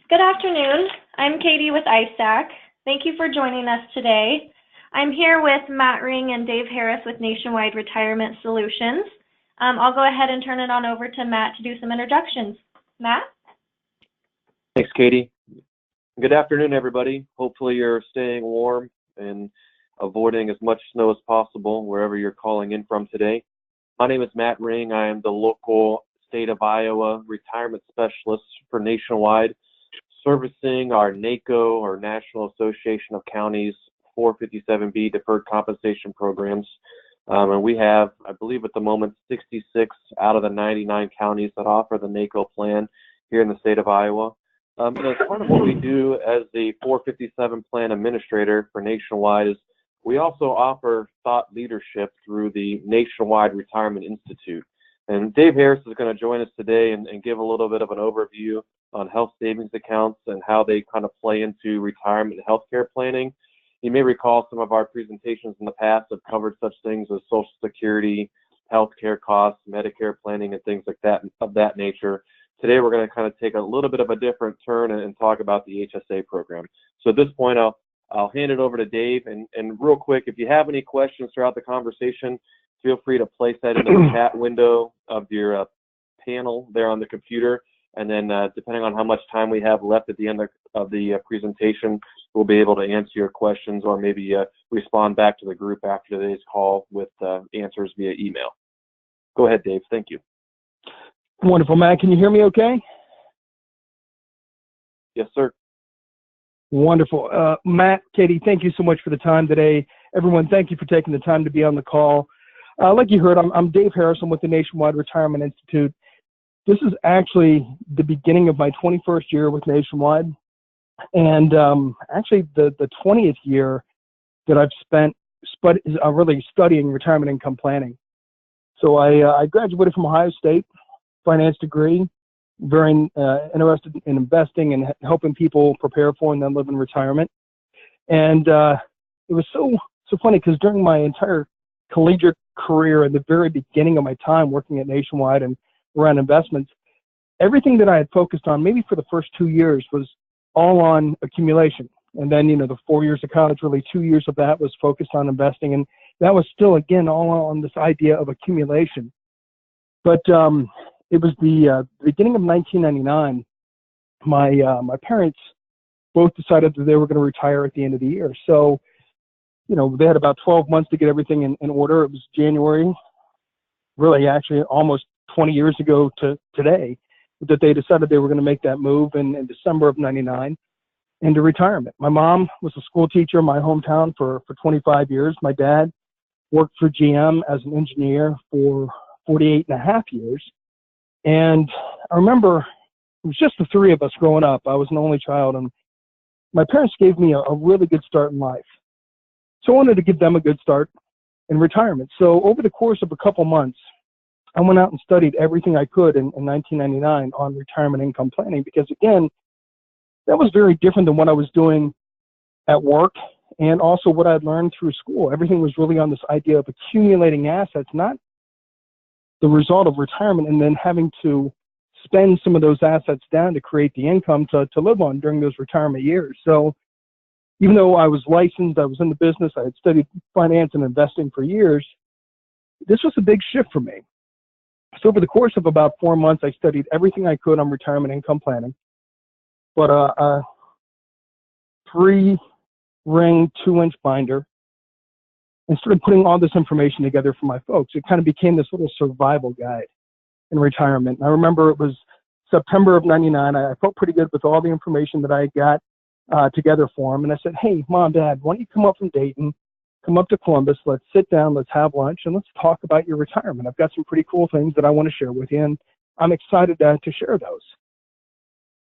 Good afternoon. I'm Katie with ISAC. Thank you for joining us today. I'm here with Matt Ring and Dave Harris with Nationwide Retirement Solutions. I'll go ahead and turn it on over to Matt to do some introductions. Matt? Thanks, Katie. Good afternoon, everybody. Hopefully you're staying warm and avoiding as much snow as possible wherever you're calling in from today. My name is Matt Ring. I am the local state of Iowa retirement specialist for Nationwide, servicing our NACO, or National Association of Counties, 457B deferred compensation programs. And we have, I believe at the moment, 66 out of the 99 counties that offer the NACO plan here in the state of Iowa. And as part of what we do as the 457 plan administrator for Nationwide is we also offer thought leadership through the Nationwide Retirement Institute. And Dave Harris is going to join us today and give a little bit of an overview on health savings accounts and how they kind of play into retirement and healthcare planning. You may recall some of our presentations in the past have covered such things as Social Security, healthcare costs, Medicare planning, and things like that of that nature. Today we're going to kind of take a little bit of a different turn and talk about the HSA program. So at this point, I'll hand it over to Dave. And real quick, if you have any questions throughout the conversation, feel free to place that into the chat window of your panel there on the computer. And then depending on how much time we have left at the end of the presentation, we'll be able to answer your questions or maybe respond back to the group after today's call with answers via email. Go ahead, Dave. Thank you. Wonderful, Matt. Can you hear me okay? Yes, sir. Wonderful. Matt, Katie, thank you so much for the time today. Everyone, thank you for taking the time to be on the call. Like you heard, I'm Dave Harris. I'm with the Nationwide Retirement Institute. This is actually the beginning of my 21st year with Nationwide, and actually the 20th year that I've spent really studying retirement income planning. So I graduated from Ohio State, finance degree, very interested in investing and helping people prepare for and then live in retirement. And it was so funny because during my entire collegiate career, at the very beginning of my time working at Nationwide and around investments, everything that I had focused on, maybe for the first 2 years, was all on accumulation. And then, the 4 years of college, really 2 years of that was focused on investing. And that was still, again, all on this idea of accumulation. But it was the beginning of 1999, my parents both decided that they were going to retire at the end of the year. So, they had about 12 months to get everything in order. It was January, really actually almost 20 years ago to today, that they decided they were going to make that move in December of 99 into retirement. My mom was a school teacher in my hometown for 25 years. My dad worked for GM as an engineer for 48 and a half years. And I remember it was just the three of us growing up. I was an only child, and my parents gave me a really good start in life. So I wanted to give them a good start in retirement. So over the course of a couple months, I went out and studied everything I could in 1999 on retirement income planning, because again, that was very different than what I was doing at work and also what I'd learned through school. Everything was really on this idea of accumulating assets, not the result of retirement and then having to spend some of those assets down to create the income to live on during those retirement years. So even though I was licensed, I was in the business, I had studied finance and investing for years, this was a big shift for me. So over the course of about 4 months, I studied everything I could on retirement income planning. But a 3-ring, 2-inch binder, and started putting all this information together for my folks. It kind of became this little survival guide in retirement. And I remember it was September of 99. I felt pretty good with all the information that I got together for them. And I said, hey, Mom, Dad, why don't you come up from Dayton, come up to Columbus, let's sit down, let's have lunch, and let's talk about your retirement. I've got some pretty cool things that I want to share with you, and I'm excited to share those.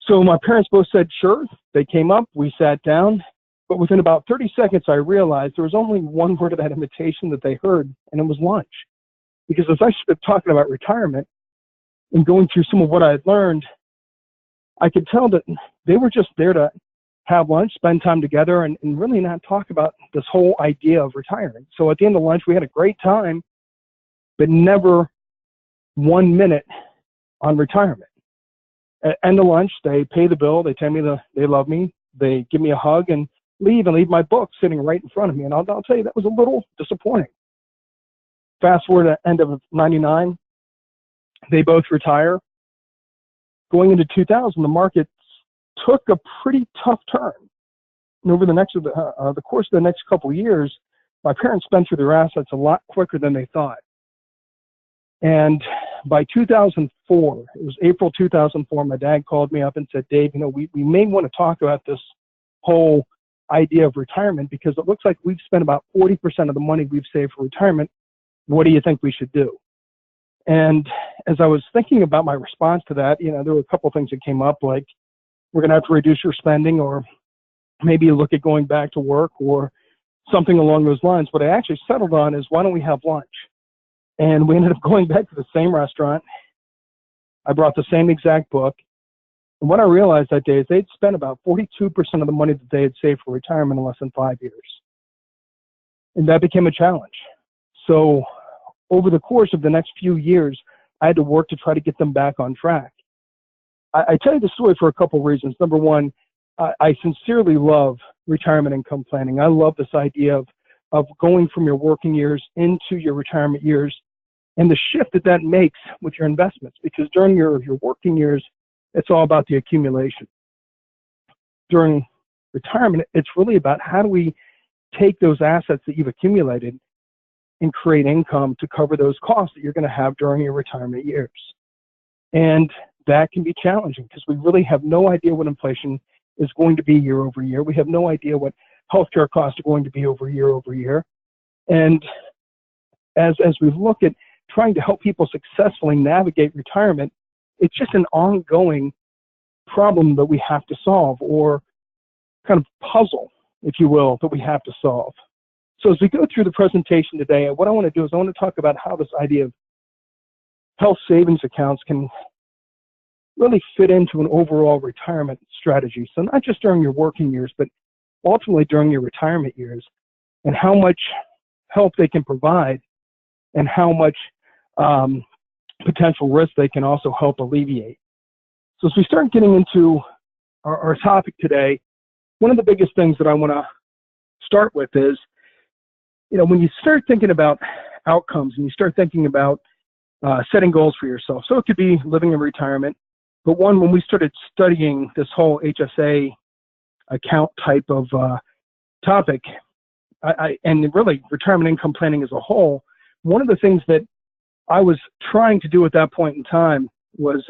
So my parents both said, sure. They came up, we sat down, but within about 30 seconds, I realized there was only one word of that invitation that they heard, and it was lunch. Because as I started talking about retirement and going through some of what I had learned, I could tell that they were just there to have lunch, spend time together, and really not talk about this whole idea of retiring. So at the end of lunch, we had a great time, but never 1 minute on retirement. End of lunch, they pay the bill, they tell me they love me, they give me a hug and leave my book sitting right in front of me. And I'll tell you, that was a little disappointing. Fast forward to end of 99, they both retire. Going into 2000, the market took a pretty tough turn. And over the course of the next couple of years, my parents spent through their assets a lot quicker than they thought. And by 2004, it was April 2004, my dad called me up and said, Dave, we may want to talk about this whole idea of retirement because it looks like we've spent about 40% of the money we've saved for retirement. What do you think we should do? And as I was thinking about my response to that, there were a couple of things that came up, like we're going to have to reduce your spending, or maybe look at going back to work, or something along those lines. What I actually settled on is, why don't we have lunch? And we ended up going back to the same restaurant. I brought the same exact book. And what I realized that day is they'd spent about 42% of the money that they had saved for retirement in less than 5 years. And that became a challenge. So over the course of the next few years, I had to work to try to get them back on track. I tell you the story for a couple of reasons. Number one, I sincerely love retirement income planning. I love this idea of going from your working years into your retirement years, and the shift that makes with your investments, because during your working years, it's all about the accumulation. During retirement, it's really about how do we take those assets that you've accumulated and create income to cover those costs that you're going to have during your retirement years. And that can be challenging because we really have no idea what inflation is going to be year over year. We have no idea what healthcare costs are going to be over year. And as we look at trying to help people successfully navigate retirement, it's just an ongoing problem that we have to solve, or kind of puzzle, if you will, that we have to solve. So as we go through the presentation today, what I want to do is I want to talk about how this idea of health savings accounts can really fit into an overall retirement strategy. So not just during your working years, but ultimately during your retirement years, and how much help they can provide and how much potential risk they can also help alleviate. So as we start getting into our topic today, one of the biggest things that I want to start with is, when you start thinking about outcomes and you start thinking about setting goals for yourself, so it could be living in retirement, but when we started studying this whole HSA account type of topic, and really retirement income planning as a whole, one of the things that I was trying to do at that point in time was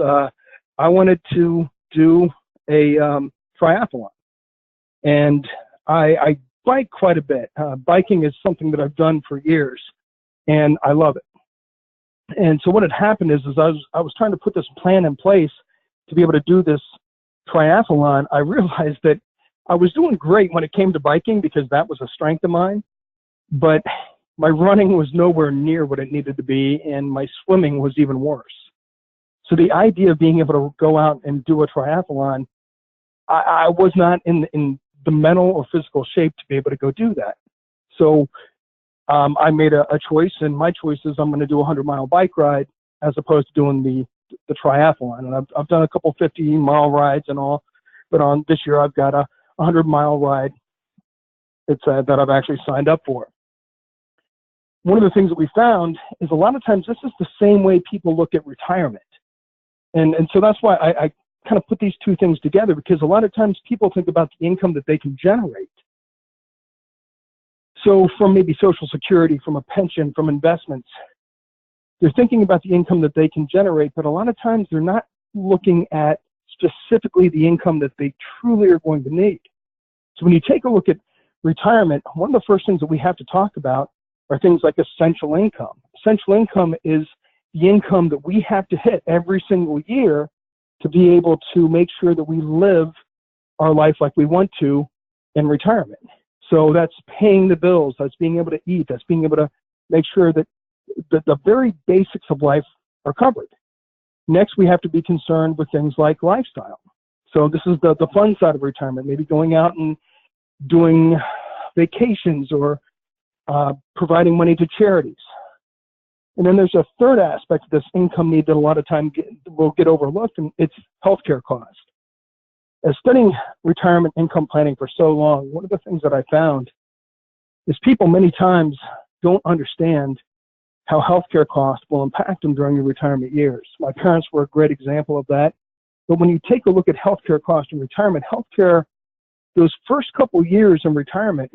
I wanted to do a triathlon. And I bike quite a bit. Biking is something that I've done for years, and I love it. And so what had happened is I was trying to put this plan in place to be able to do this triathlon. I realized that I was doing great when it came to biking because that was a strength of mine, but my running was nowhere near what it needed to be, and my swimming was even worse. So the idea of being able to go out and do a triathlon, I was not in the mental or physical shape to be able to go do that. So I made a choice, and my choice is I'm going to do a 100-mile bike ride as opposed to doing the triathlon. And I've done a couple 50-mile rides and all, but on this year I've got a 100-mile ride that I've actually signed up for. One of the things that we found is a lot of times this is the same way people look at retirement. And so that's why I kind of put these two things together, because a lot of times people think about the income that they can generate. So from maybe Social Security, from a pension, from investments, they're thinking about the income that they can generate, but a lot of times they're not looking at specifically the income that they truly are going to need. So when you take a look at retirement, one of the first things that we have to talk about are things like essential income. Essential income is the income that we have to hit every single year to be able to make sure that we live our life like we want to in retirement. So that's paying the bills, that's being able to eat, that's being able to make sure that the very basics of life are covered. Next, we have to be concerned with things like lifestyle. So this is the fun side of retirement, maybe going out and doing vacations or providing money to charities. And then there's a third aspect of this income need that a lot of time will get overlooked, and it's healthcare cost. As studying retirement income planning for so long, one of the things that I found is people many times don't understand how healthcare costs will impact them during your retirement years. My parents were a great example of that. But when you take a look at healthcare costs in retirement, healthcare, those first couple years in retirement,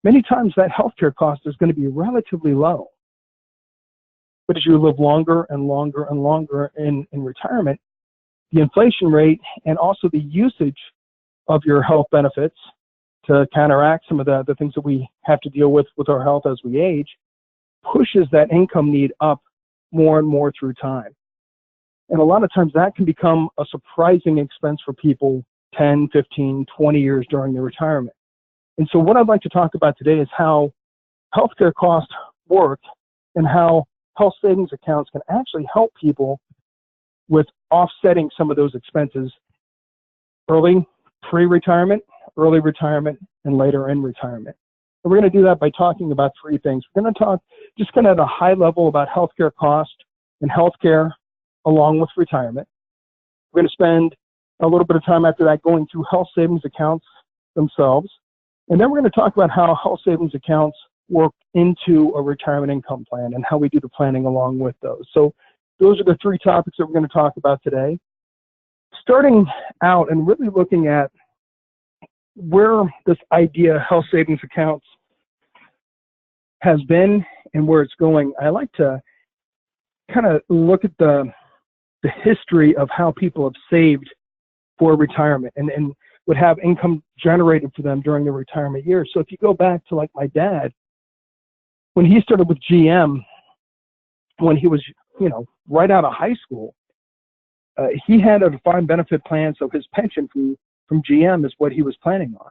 many times that healthcare cost is going to be relatively low. But as you live longer and longer and longer in retirement, the inflation rate and also the usage of your health benefits to counteract some of the things that we have to deal with our health as we age pushes that income need up more and more through time. And a lot of times that can become a surprising expense for people 10, 15, 20 years during their retirement. And so what I'd like to talk about today is how healthcare costs work and how health savings accounts can actually help people with offsetting some of those expenses early, pre-retirement, early retirement, and later in retirement. And we're going to do that by talking about three things. We're going to talk just kind of at a high level about healthcare cost and healthcare along with retirement. We're going to spend a little bit of time after that going through health savings accounts themselves. And then we're going to talk about how health savings accounts work into a retirement income plan and how we do the planning along with those. So those are the three topics that we're going to talk about today. Starting out and really looking at where this idea of health savings accounts has been and where it's going, I like to kind of look at the history of how people have saved for retirement and would have income generated for them during their retirement years. So if you go back to like my dad, when he started with GM, when he was, right out of high school, he had a defined benefit plan, so his pension from GM is what he was planning on.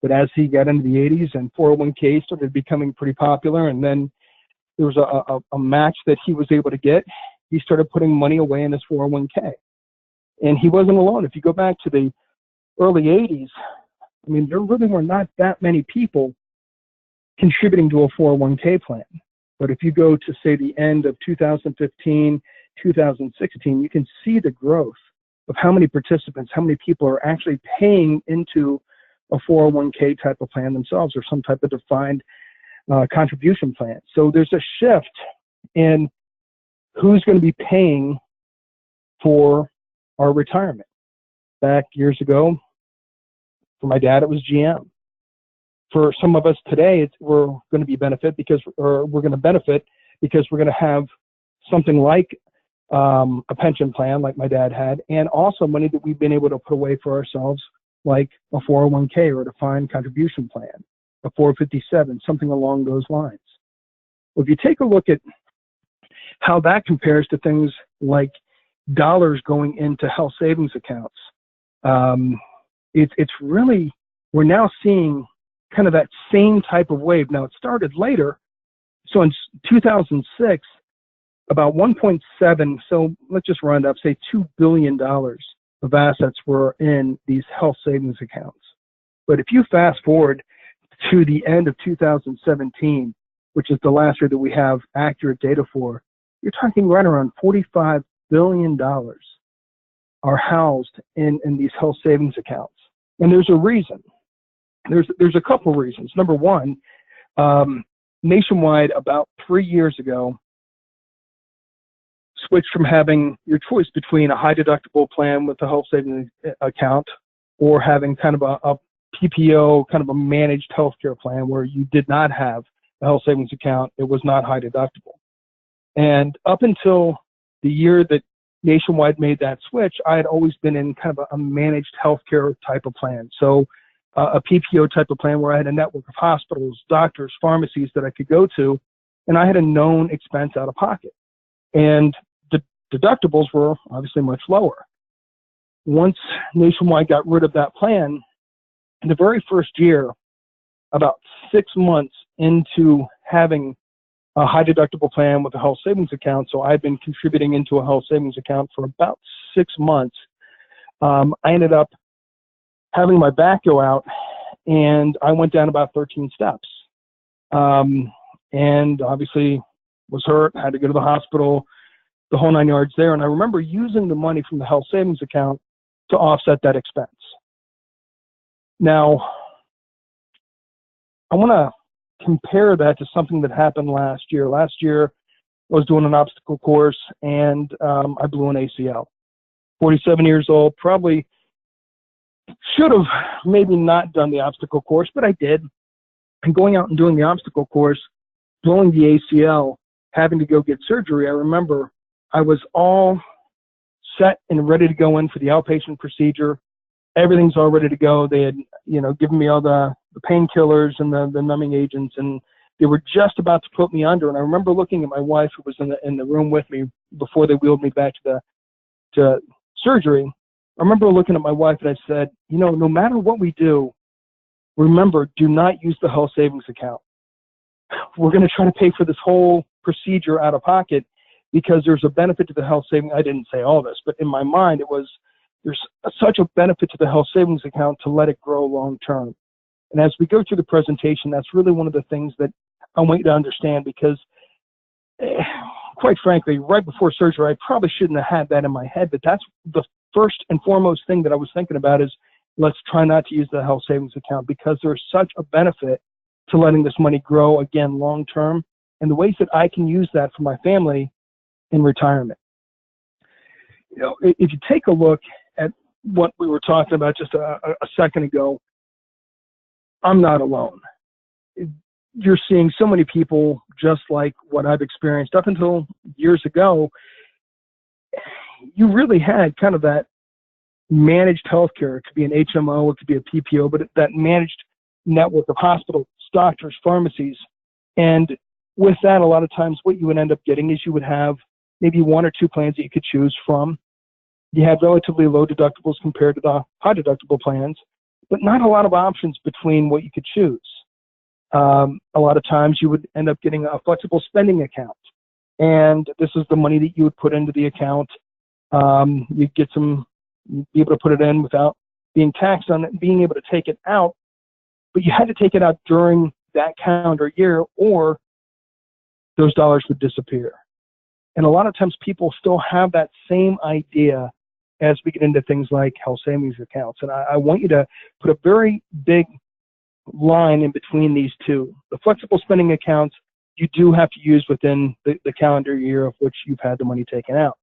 But as he got into the 80s and 401k started becoming pretty popular, and then there was a match that he was able to get, he started putting money away in his 401k. And he wasn't alone. If you go back to the early 80s, there really were not that many people contributing to a 401k plan. But if you go to, say, the end of 2015, 2016, you can see the growth of how many participants, how many people are actually paying into a 401k type of plan themselves or some type of defined contribution plan. So there's a shift in who's going to be paying for our retirement. Back years ago, for my dad, it was GM. For some of us today, we're going to benefit because we're going to have something like a pension plan like my dad had, and also money that we've been able to put away for ourselves like a 401k or a defined contribution plan, a 457, something along those lines. Well, if you take a look at how that compares to things like dollars going into health savings accounts, it's really, we're now seeing kind of that same type of wave. Now, it started later. So in 2006, about 1.7, so let's just round up, say $2 billion of assets were in these health savings accounts. But if you fast forward to the end of 2017, which is the last year that we have accurate data for, you're talking right around $45 billion are housed in these health savings accounts. And there's a reason. There's a couple reasons. Number one, Nationwide about 3 years ago switched from having your choice between a high deductible plan with a health savings account or having kind of a PPO, kind of a managed healthcare plan where you did not have a health savings account. It was not high deductible. And up until the year that Nationwide made that switch, I had always been in kind of a managed healthcare type of plan. So a PPO type of plan where I had a network of hospitals, doctors, pharmacies that I could go to, and I had a known expense out of pocket. And the deductibles were obviously much lower. Once Nationwide got rid of that plan, in the very first year, about 6 months into having a high deductible plan with a health savings account, so I'd been contributing into a health savings account for about 6 months, I ended up having my back go out, and I went down about 13 steps. And obviously, was hurt, had to go to the hospital, the whole 9 yards there. And I remember using the money from the health savings account to offset that expense. Now, I want to compare that to something that happened last year. Last year, I was doing an obstacle course, and I blew an ACL. 47 years old, probably should have maybe not done the obstacle course, but I did. And going out and doing the obstacle course, blowing the ACL, having to go get surgery, I remember I was all set and ready to go in for the outpatient procedure. Everything's all ready to go. They had, given me all the painkillers and the numbing agents, and they were just about to put me under. And I remember looking at my wife, who was in the room with me before they wheeled me back to surgery. I remember looking at my wife and I said, no matter what we do, remember, do not use the health savings account. We're going to try to pay for this whole procedure out of pocket because there's a benefit to the health savings. I didn't say all this, but in my mind, there's such a benefit to the health savings account to let it grow long term. And as we go through the presentation, that's really one of the things that I want you to understand, because quite frankly, right before surgery, I probably shouldn't have had that in my head, but that's the first and foremost thing that I was thinking about is, let's try not to use the health savings account, because there's such a benefit to letting this money grow again long term, and the ways that I can use that for my family in retirement. If you take a look at what we were talking about just a second ago, I'm not alone. You're seeing so many people just like what I've experienced. Up until years ago, you really had kind of that managed healthcare. It could be an HMO, it could be a PPO, but that managed network of hospitals, doctors, pharmacies. And with that, a lot of times what you would end up getting is you would have maybe one or two plans that you could choose from. You had relatively low deductibles compared to the high deductible plans, but not a lot of options between what you could choose. A lot of times you would end up getting a flexible spending account, and this is the money that you would put into the account. You'd be able to put it in without being taxed on it, being able to take it out, but you had to take it out during that calendar year or those dollars would disappear. And a lot of times people still have that same idea as we get into things like health savings accounts. And I want you to put a very big line in between these two. The flexible spending accounts, you do have to use within the calendar year of which you've had the money taken out.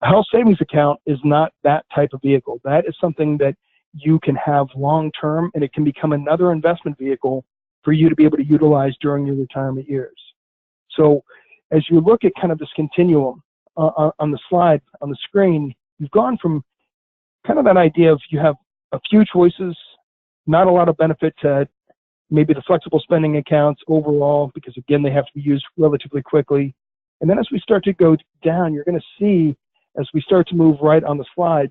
A health savings account is not that type of vehicle. That is something that you can have long term, and it can become another investment vehicle for you to be able to utilize during your retirement years. So as you look at kind of this continuum on the slide, on the screen, you've gone from kind of that idea of you have a few choices, not a lot of benefit to maybe the flexible spending accounts overall, because again, they have to be used relatively quickly. And then as we start to go down, you're going to see, as we start to move right on the slide,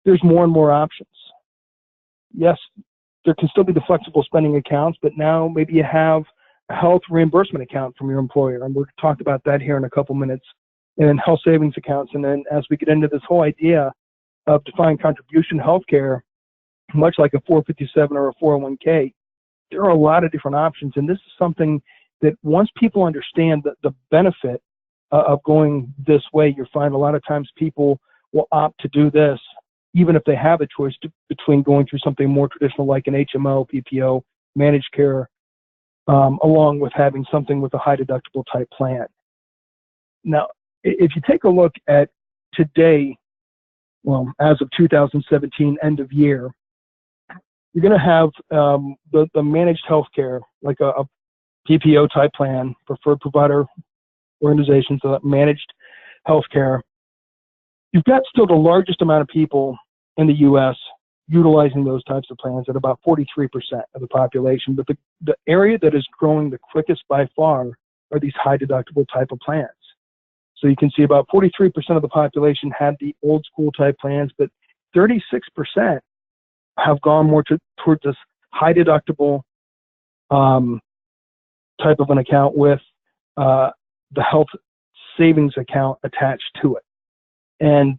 there's more and more options. Yes, there can still be the flexible spending accounts, but now maybe you have a health reimbursement account from your employer, and we'll talk about that here in a couple minutes, and then health savings accounts. And then as we get into this whole idea of defined contribution healthcare, much like a 457 or a 401k, there are a lot of different options. And this is something that once people understand the benefit of going this way, you find a lot of times people will opt to do this, even if they have a choice between going through something more traditional like an HMO, PPO, managed care, along with having something with a high deductible type plan. Now, if you take a look at today, well, as of 2017, end of year, you're going to have the managed healthcare, like a PPO type plan, preferred provider organizations, managed healthcare. You've got still the largest amount of people in the U.S. utilizing those types of plans at about 43% of the population. But the area that is growing the quickest by far are these high deductible type of plans. So you can see about 43% of the population had the old school type plans, but 36% have gone more towards this high deductible type of an account with the health savings account attached to it. And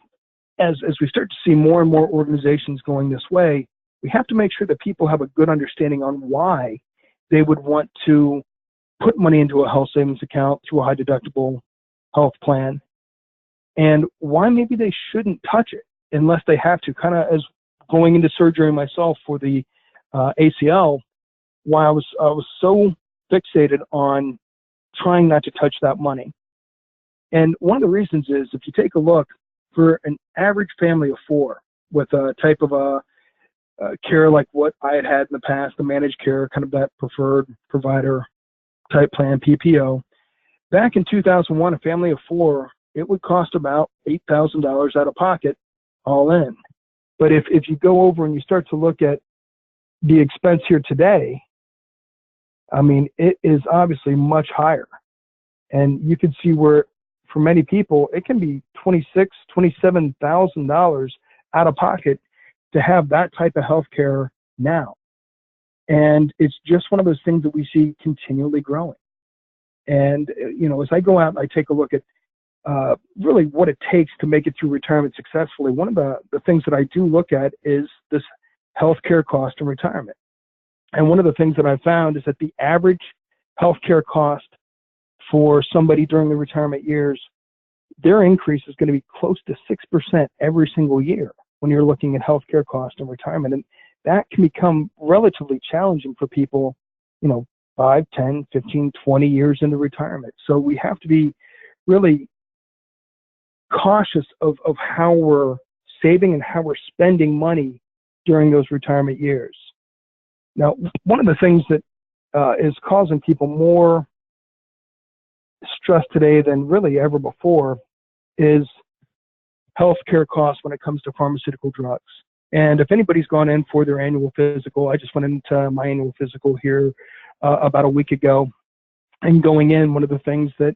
as we start to see more and more organizations going this way, we have to make sure that people have a good understanding on why they would want to put money into a health savings account through a high deductible health plan, and why maybe they shouldn't touch it unless they have to. Kind of as going into surgery myself for the ACL, why I was so fixated on trying not to touch that money. And one of the reasons is, if you take a look, for an average family of four with a type of care like what I had in the past, the managed care, kind of that preferred provider type plan, PPO, back in 2001, a family of four, it would cost about $8,000 out of pocket all in. But if you go over and you start to look at the expense here today, I mean, it is obviously much higher. And you can see where, for many people, it can be $26,000, $27,000 out of pocket to have that type of health care now. And it's just one of those things that we see continually growing. And, you know, as I go out and I take a look at really what it takes to make it through retirement successfully, one of the things that I do look at is this healthcare cost in retirement. And one of the things that I found is that the average healthcare cost for somebody during the retirement years, their increase is going to be close to 6% every single year when you're looking at healthcare cost in retirement. And that can become relatively challenging for people, you know, 5, 10, 15, 20 years into retirement. So we have to be really cautious of how we're saving and how we're spending money during those retirement years. Now, one of the things that is causing people more stress today than really ever before is healthcare costs when it comes to pharmaceutical drugs. And if anybody's gone in for their annual physical, I just went into my annual physical here about a week ago. And going in, one of the things that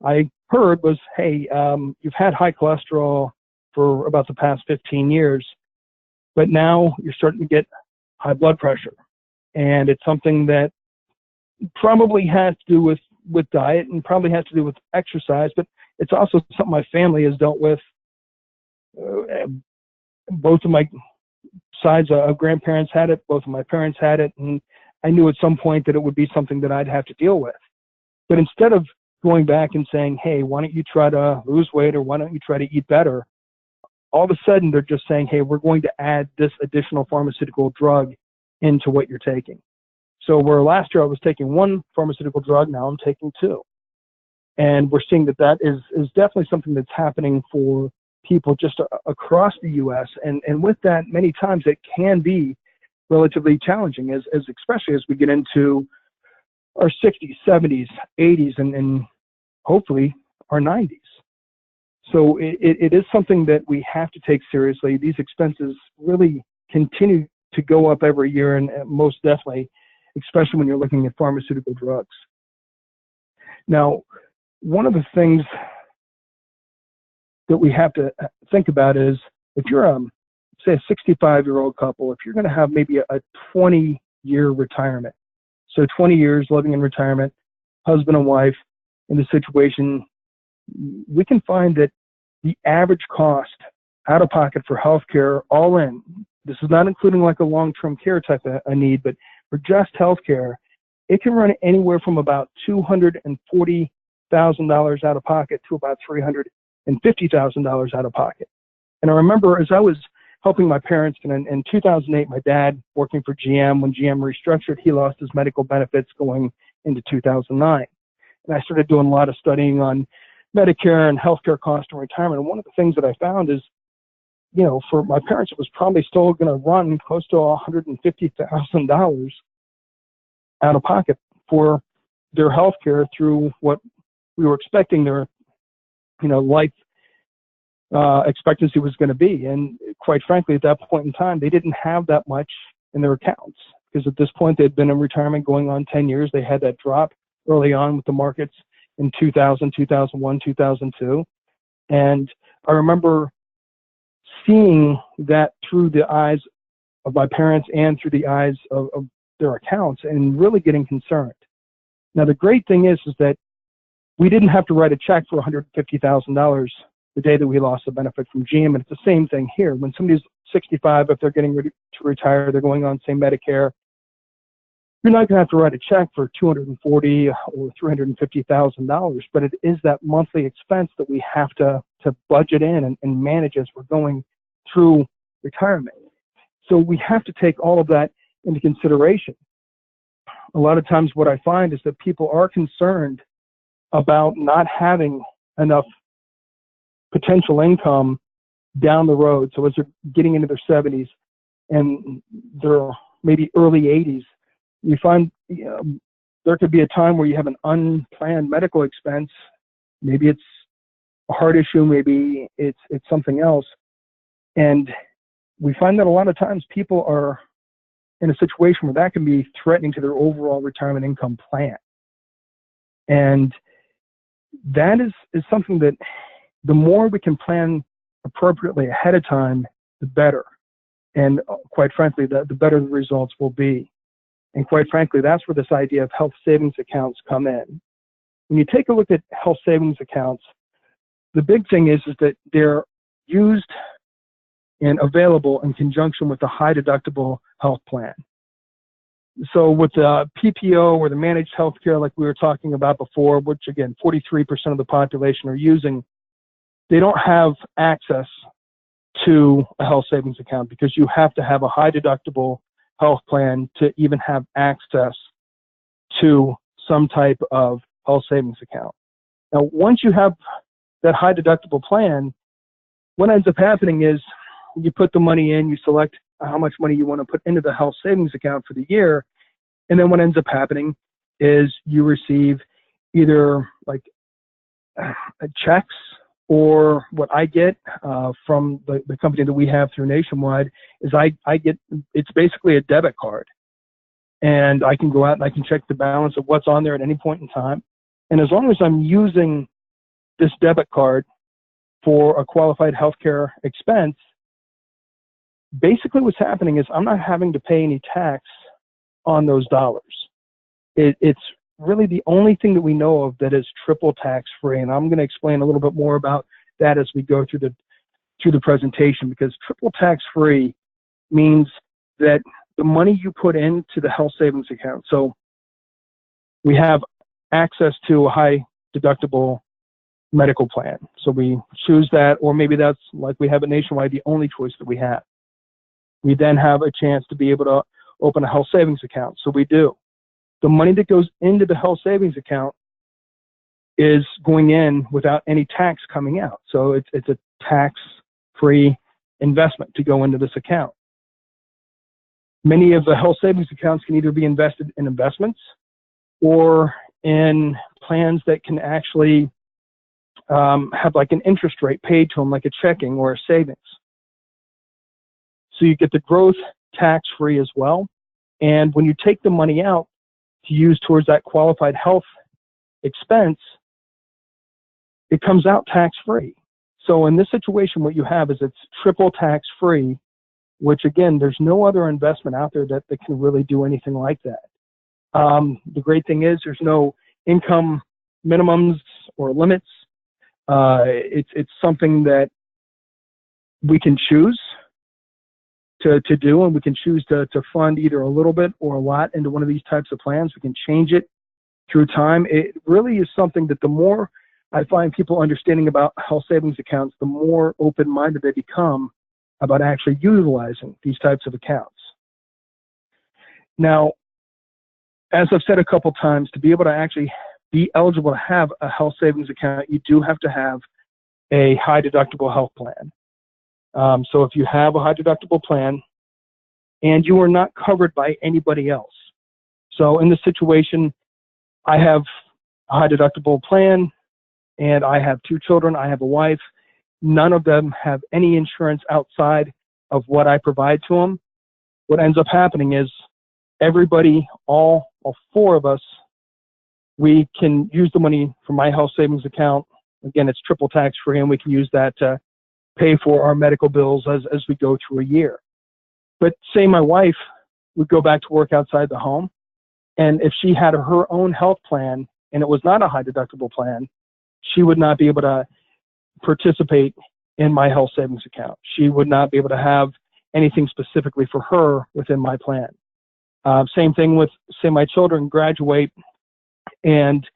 I heard was, hey, you've had high cholesterol for about the past 15 years, but now you're starting to get high blood pressure. And it's something that probably has to do with diet and probably has to do with exercise, but it's also something my family has dealt with. Both of my sides of grandparents had it, both of my parents had it, and I knew at some point that it would be something that I'd have to deal with. But instead of going back and saying, hey, why don't you try to lose weight, or why don't you try to eat better, all of a sudden they're just saying, hey, we're going to add this additional pharmaceutical drug into what you're taking. So where last year I was taking one pharmaceutical drug, now I'm taking two. And we're seeing that is definitely something that's happening for people just across the U.S. And with that, many times it can be relatively challenging, as especially as we get into our 60s, 70s, 80s, and hopefully our 90s. So it is something that we have to take seriously. These expenses really continue to go up every year, and most definitely, especially when you're looking at pharmaceutical drugs. Now, one of the things that we have to think about is, if you're say a 65-year-old couple, if you're going to have maybe a 20-year retirement, so 20 years living in retirement, husband and wife in the situation, we can find that the average cost out of pocket for healthcare all in, this is not including like a long-term care type of a need, but for just healthcare, it can run anywhere from about $240,000 out of pocket to about $350,000 out of pocket. And I remember as I was helping my parents, and in 2008, my dad, working for GM, when GM restructured, he lost his medical benefits going into 2009. And I started doing a lot of studying on Medicare and healthcare cost and retirement. And one of the things that I found is, you know, for my parents, it was probably still going to run close to $150,000 out of pocket for their healthcare through what we were expecting their, you know, life expectancy was going to be. And quite frankly, at that point in time, they didn't have that much in their accounts, because at this point they'd been in retirement going on 10 years. They had that drop early on with the markets in 2000, 2001, 2002. And I remember seeing that through the eyes of my parents and through the eyes of their accounts, and really getting concerned. Now, the great thing is that we didn't have to write a check for $150,000 the day that we lost the benefit from GM. And it's the same thing here. When somebody's 65, if they're getting ready to retire, they're going on, say, Medicare, you're not going to have to write a check for $240,000 or $350,000, but it is that monthly expense that we have to budget in and manage as we're going through retirement. So we have to take all of that into consideration. A lot of times what I find is that people are concerned about not having enough potential income down the road. So as they're getting into their 70s and their maybe early 80s, you find there could be a time where you have an unplanned medical expense. Maybe it's a heart issue, maybe it's something else. And we find that a lot of times people are in a situation where that can be threatening to their overall retirement income plan. And that is something that the more we can plan appropriately ahead of time, the better. And quite frankly, the better the results will be. And quite frankly, that's where this idea of health savings accounts come in. When you take a look at health savings accounts, the big thing is that they're used and available in conjunction with the high deductible health plan. So with the PPO or the managed health care, like we were talking about before, which again, 43% of the population are using, they don't have access to a health savings account because you have to have a high deductible health plan to even have access to some type of health savings account. Now, once you have that high deductible plan, what ends up happening is you put the money in, you select how much money you want to put into the health savings account for the year, and then what ends up happening is you receive either like checks, or what I get from the company that we have through Nationwide is I get, it's basically a debit card. And I can go out and I can check the balance of what's on there at any point in time. And as long as I'm using this debit card for a qualified healthcare expense, basically what's happening is I'm not having to pay any tax on those dollars. It's really the only thing that we know of that is triple tax free. And I'm going to explain a little bit more about that as we go through the presentation, because triple tax free means that the money you put into the health savings account. So we have access to a high deductible medical plan. So we choose that, or maybe that's like we have at Nationwide, the only choice that we have. We then have a chance to be able to open a health savings account. So we do. The money that goes into the health savings account is going in without any tax coming out. So it's a tax-free investment to go into this account. Many of the health savings accounts can either be invested in investments or in plans that can actually have like an interest rate paid to them, like a checking or a savings. So you get the growth tax-free as well. And when you take the money out to use towards that qualified health expense, it comes out tax-free. So in this situation, what you have is it's triple tax-free, which again, there's no other investment out there that can really do anything like that. The great thing is there's no income minimums or limits. It's something that we can choose to do, and we can choose to fund either a little bit or a lot into one of these types of plans. We can change it through time. It really is something that the more I find people understanding about health savings accounts, the more open-minded they become about actually utilizing these types of accounts. Now, as I've said a couple times, to be able to actually be eligible to have a health savings account, you do have to have a high deductible health plan. So if you have a high deductible plan and you are not covered by anybody else. So in this situation, I have a high deductible plan and I have 2 children, I have a wife. None of them have any insurance outside of what I provide to them. What ends up happening is everybody, all 4 of us, we can use the money from my health savings account. Again, it's triple tax free, and we can use that to pay for our medical bills as we go through a year. But say my wife would go back to work outside the home, and if she had her own health plan and it was not a high deductible plan, she would not be able to participate in my health savings account. She would not be able to have anything specifically for her within my plan. Same thing with, say, my children graduate and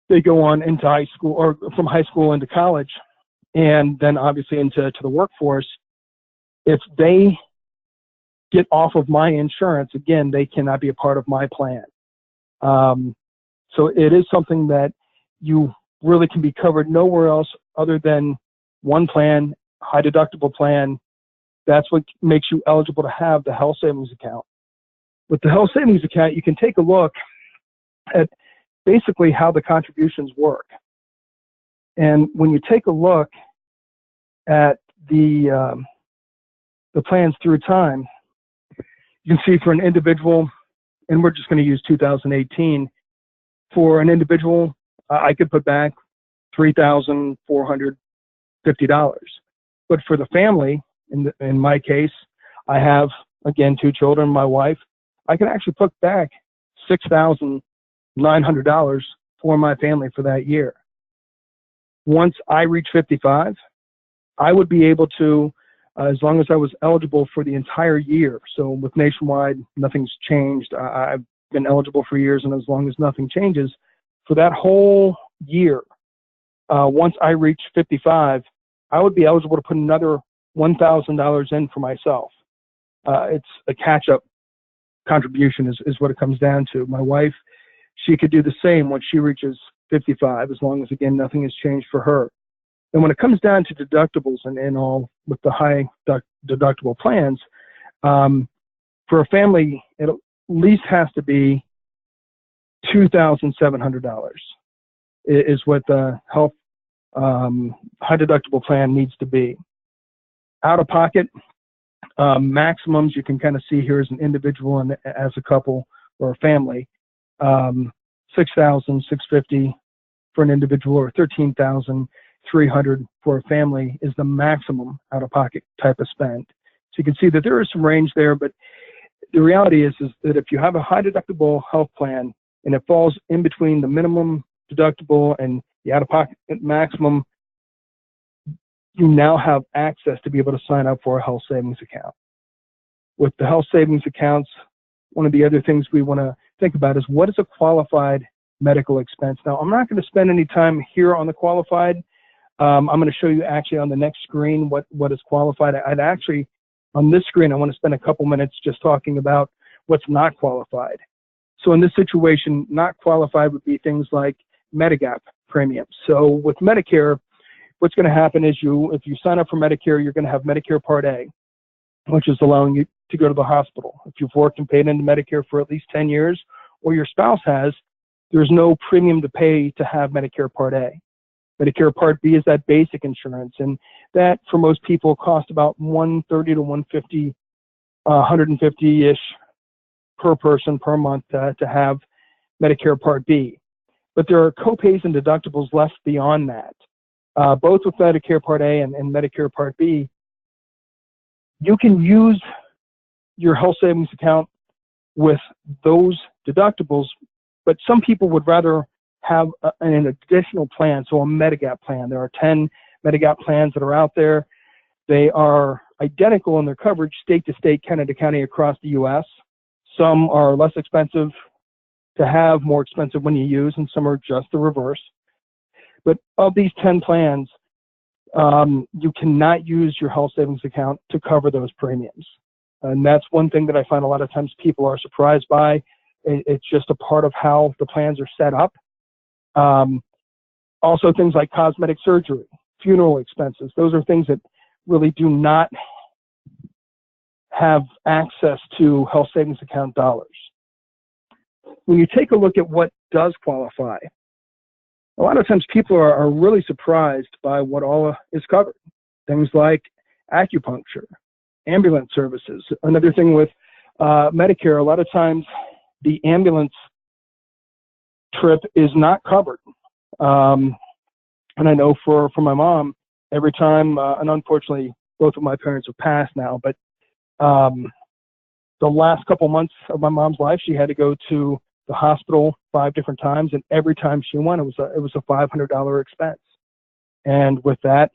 they go on into high school, or from high school into college, and then obviously into the workforce. If they get off of my insurance, again, they cannot be a part of my plan. So it is something that you really can be covered nowhere else other than one plan, high deductible plan. That's what makes you eligible to have the health savings account. With the health savings account, you can take a look at basically how the contributions work. And when you take a look at the plans through time, you can see for an individual, and we're just going to use 2018, for an individual, I could put back $3,450. But for the family, in my case, I have, again, 2 children, my wife, I can actually put back $6,900 for my family for that year. Once I reach 55, I would be able to, as long as I was eligible for the entire year. So with Nationwide, nothing's changed. I've been eligible for years, and as long as nothing changes, for that whole year, once I reach 55, I would be eligible to put another $1,000 in for myself. It's a catch-up contribution is what it comes down to. My wife, she could do the same once she reaches 55, as long as, again, nothing has changed for her. And when it comes down to deductibles and all with the high deductible plans, for a family, it at least has to be $2,700 is what the health high deductible plan needs to be. Out of pocket, maximums you can kind of see here as an individual and as a couple or a family, $6,650 for an individual, or $13,300 for a family is the maximum out of pocket type of spend. So you can see that there is some range there, but the reality is that if you have a high deductible health plan and it falls in between the minimum deductible and the out of pocket maximum, you now have access to be able to sign up for a health savings account. With the health savings accounts, one of the other things we want to think about is, what is a qualified medical expense? Now, I'm not going to spend any time here on the qualified. I'm going to show you actually on the next screen what is qualified. I'd actually, on this screen, I want to spend a couple minutes just talking about what's not qualified. So in this situation, not qualified would be things like Medigap premiums. So with Medicare, what's going to happen is if you sign up for Medicare, you're going to have Medicare Part A, which is allowing you to go to the hospital. If you've worked and paid into Medicare for at least 10 years, or your spouse has, there's no premium to pay to have Medicare Part A. Medicare Part B is that basic insurance, and that for most people costs about $130 to $150-ish per person per month to have Medicare Part B. But there are copays and deductibles left beyond that. Both with Medicare Part A and Medicare Part B, you can use your health savings account with those deductibles, but some people would rather have an additional plan, so a Medigap plan. There are 10 Medigap plans that are out there. They are identical in their coverage state to state, county to county across the U.S. Some are less expensive to have, more expensive when you use, and some are just the reverse. But of these 10 plans, you cannot use your health savings account to cover those premiums. And that's one thing that I find a lot of times people are surprised by. It's just a part of how the plans are set up. Also, things like cosmetic surgery, funeral expenses, those are things that really do not have access to health savings account dollars. When you take a look at what does qualify, a lot of times people are really surprised by what all is covered. Things like acupuncture, ambulance services. Another thing with Medicare, a lot of times the ambulance trip is not covered. And I know for my mom, every time, and unfortunately both of my parents have passed now, but the last couple months of my mom's life, she had to go to the hospital 5 different times, and every time she went, it was a $500 expense. And with that,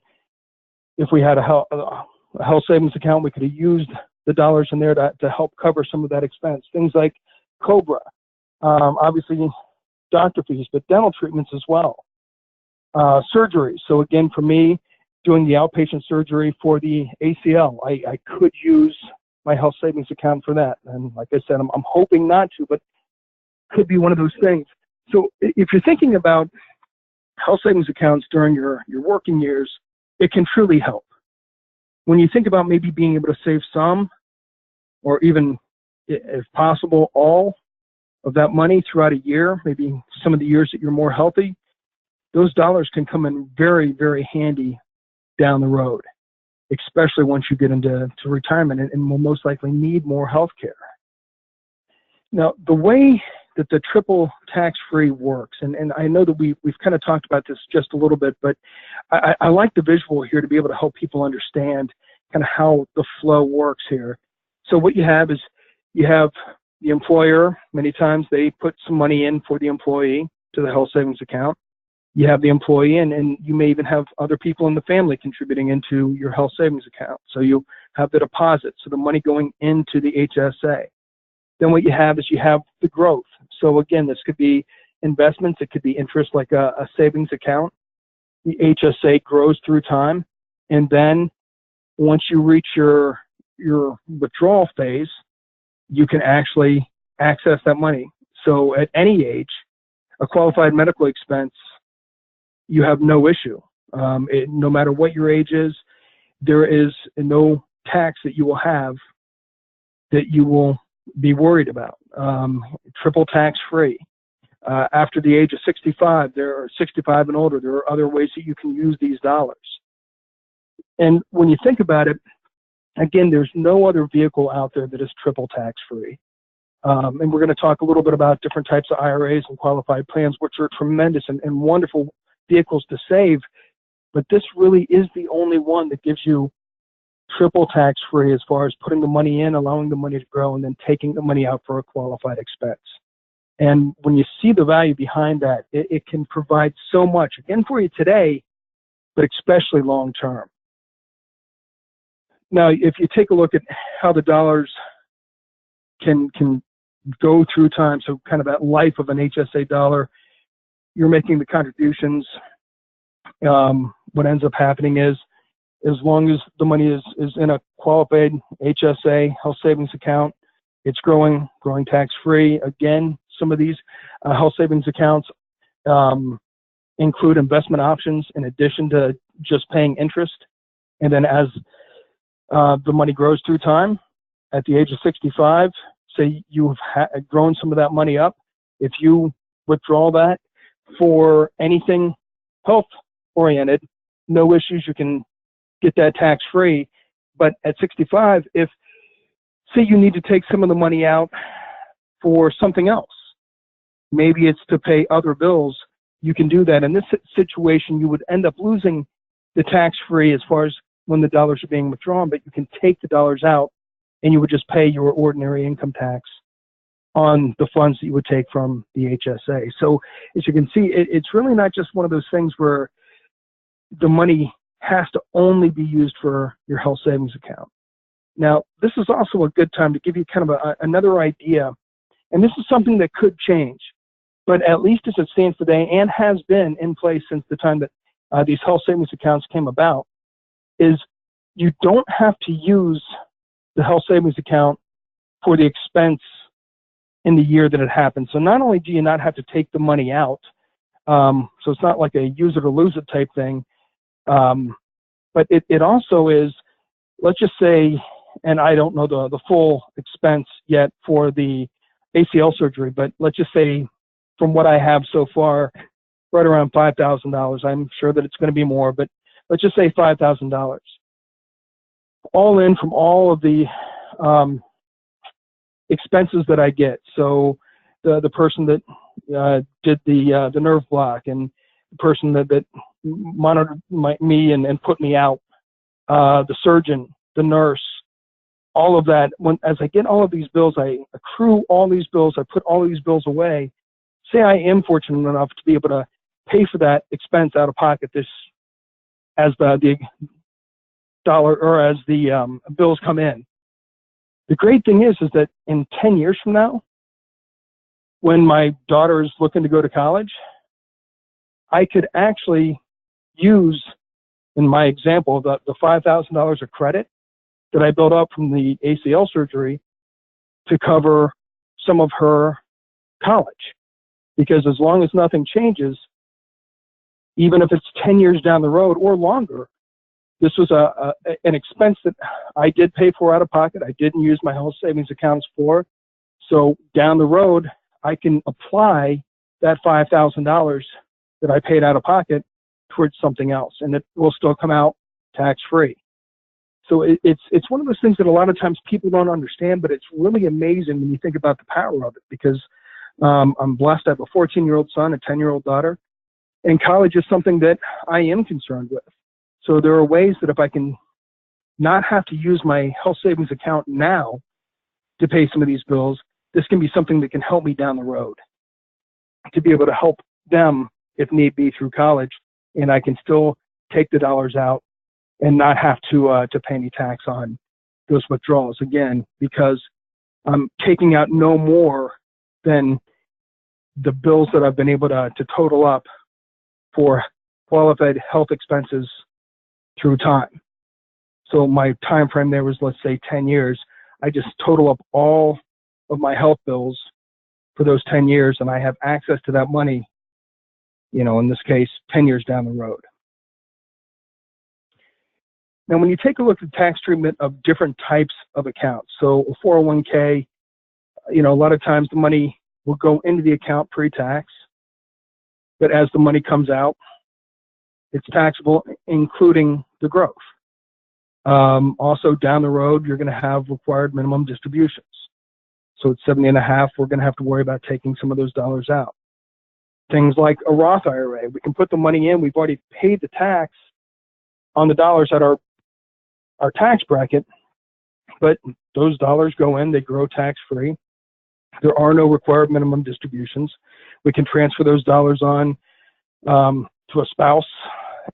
if we had a health savings account, we could have used the dollars in there to help cover some of that expense. Things like COBRA, obviously doctor fees, but dental treatments as well. Surgery. So again, for me, doing the outpatient surgery for the ACL, I could use my health savings account for that. And like I said, I'm hoping not to, but could be one of those things. So if you're thinking about health savings accounts during your working years, it can truly help. When you think about maybe being able to save some, or even, if possible, all of that money throughout a year, maybe some of the years that you're more healthy, those dollars can come in very, very handy down the road, especially once you get into retirement and will most likely need more health care. Now, the way that the triple tax-free works, and I know that we've kind of talked about this just a little bit, but I like the visual here to be able to help people understand kind of how the flow works here. So what you have is you have the employer, many times they put some money in for the employee to the health savings account. You have the employee, and you may even have other people in the family contributing into your health savings account. So you have the deposit, so the money going into the HSA. Then what you have is you have the growth. So again, this could be investments, it could be interest like a savings account. The HSA grows through time, and then once you reach your withdrawal phase, you can actually access that money. So at any age, a qualified medical expense, you have no issue. No matter what your age is, there is no tax that you will have that you will be worried about. Triple tax free. After the age of 65, there are 65 and older, there are other ways that you can use these dollars. And when you think about it, again, there's no other vehicle out there that is triple tax free. And we're going to talk a little bit about different types of IRAs and qualified plans, which are tremendous and wonderful vehicles to save. But this really is the only one that gives you triple tax free as far as putting the money in, allowing the money to grow, and then taking the money out for a qualified expense. And when you see the value behind that, it can provide so much, again, for you today, but especially long term. Now, if you take a look at how the dollars can go through time, so kind of that life of an HSA dollar, you're making the contributions. What ends up happening is, as long as the money is in a qualified HSA health savings account, it's growing tax-free. Again, some of these health savings accounts include investment options in addition to just paying interest. And then as the money grows through time, at the age of 65, say you've grown some of that money up, if you withdraw that for anything health-oriented, no issues, you can get that tax-free. But at 65, if, say you need to take some of the money out for something else, maybe it's to pay other bills, you can do that. In this situation, you would end up losing the tax-free as far as when the dollars are being withdrawn, but you can take the dollars out and you would just pay your ordinary income tax on the funds that you would take from the HSA. So as you can see, it's really not just one of those things where the money has to only be used for your health savings account. Now, this is also a good time to give you kind of another idea, and this is something that could change, but at least as it stands today and has been in place since the time that these health savings accounts came about, is you don't have to use the health savings account for the expense in the year that it happened. So not only do you not have to take the money out, so it's not like a use it or lose it type thing, but it also is, let's just say, and I don't know the full expense yet for the ACL surgery, but let's just say from what I have so far, right around $5,000. I'm sure that it's going to be more, but let's just say $5,000. All in from all of the expenses that I get. So the person that did the nerve block, and the person that monitored me and put me out, the surgeon, the nurse, all of that. As I get all of these bills, I accrue all these bills, I put all these bills away. Say I am fortunate enough to be able to pay for that expense out of pocket as the dollar or as the bills come in. The great thing is that in 10 years from now, when my daughter is looking to go to college, I could actually use, in my example, the $5,000 of credit that I built up from the ACL surgery to cover some of her college. Because as long as nothing changes, even if it's 10 years down the road or longer, this was an expense that I did pay for out of pocket. I didn't use my health savings accounts for. So down the road, I can apply that $5,000 that I paid out of pocket towards something else, and it will still come out tax-free. So it's one of those things that a lot of times people don't understand, but it's really amazing when you think about the power of it, because I'm blessed. I have a 14-year-old son, a 10-year-old daughter, and college is something that I am concerned with. So there are ways that if I can not have to use my health savings account now to pay some of these bills, this can be something that can help me down the road to be able to help them if need be through college, and I can still take the dollars out and not have to pay any tax on those withdrawals, again, because I'm taking out no more than the bills that I've been able to total up for qualified health expenses through time. So my time frame there was, let's say, 10 years. I just total up all of my health bills for those 10 years, and I have access to that money, you know, in this case, 10 years down the road. Now, when you take a look at the tax treatment of different types of accounts, so a 401k, you know, a lot of times the money will go into the account pre-tax, but as the money comes out, it's taxable, including the growth. Also, down the road, you're going to have required minimum distributions. So at 70.5, we're going to have to worry about taking some of those dollars out. Things like a Roth IRA, we can put the money in. We've already paid the tax on the dollars at our tax bracket, but those dollars go in, they grow tax-free. There are no required minimum distributions. We can transfer those dollars on to a spouse,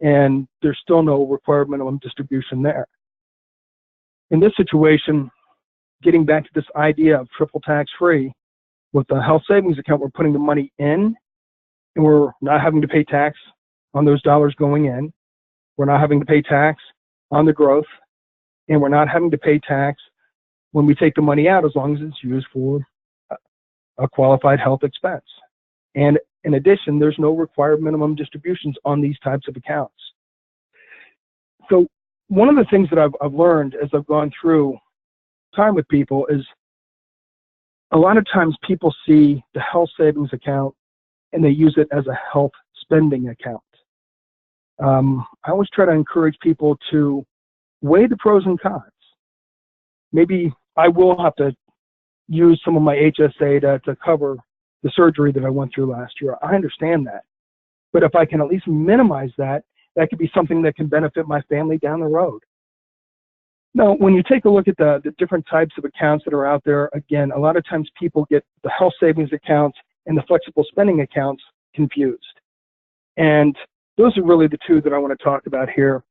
and there's still no required minimum distribution there. In this situation, getting back to this idea of triple tax-free, with the health savings account, we're putting the money in, and we're not having to pay tax on those dollars going in. We're not having to pay tax on the growth, and we're not having to pay tax when we take the money out, as long as it's used for a qualified health expense. And in addition, there's no required minimum distributions on these types of accounts. So one of the things that I've learned as I've gone through time with people is a lot of times people see the health savings account and they use it as a health spending account. I always try to encourage people to weigh the pros and cons. Maybe I will have to use some of my HSA to cover the surgery that I went through last year. I understand that. But if I can at least minimize that, that could be something that can benefit my family down the road. Now, when you take a look at the different types of accounts that are out there, again, a lot of times people get the health savings accounts and the flexible spending accounts confused. And those are really the two that I want to talk about here.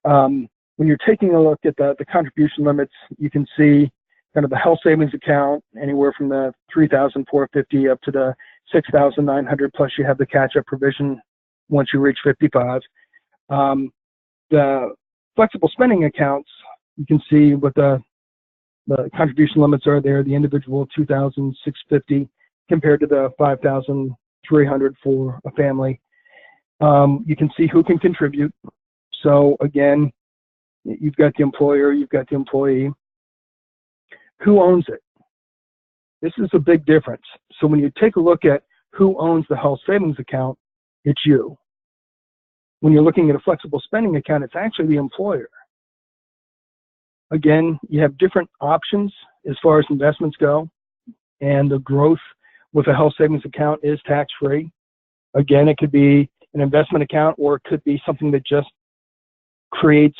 When you're taking a look at the contribution limits, you can see kind of the health savings account anywhere from the $3,450 up to the $6,900, plus you have the catch-up provision once you reach 55. The flexible spending accounts, you can see what the contribution limits are there. The individual $2,650 compared to the $5,300 for a family. You can see who can contribute. So again, you've got the employer, you've got the employee. Who owns it? This is a big difference. So when you take a look at who owns the health savings account, it's you. When you're looking at a flexible spending account, it's actually the employer. Again, you have different options as far as investments go, and the growth with a health savings account is tax-free. Again, it could be an investment account, or it could be something that just creates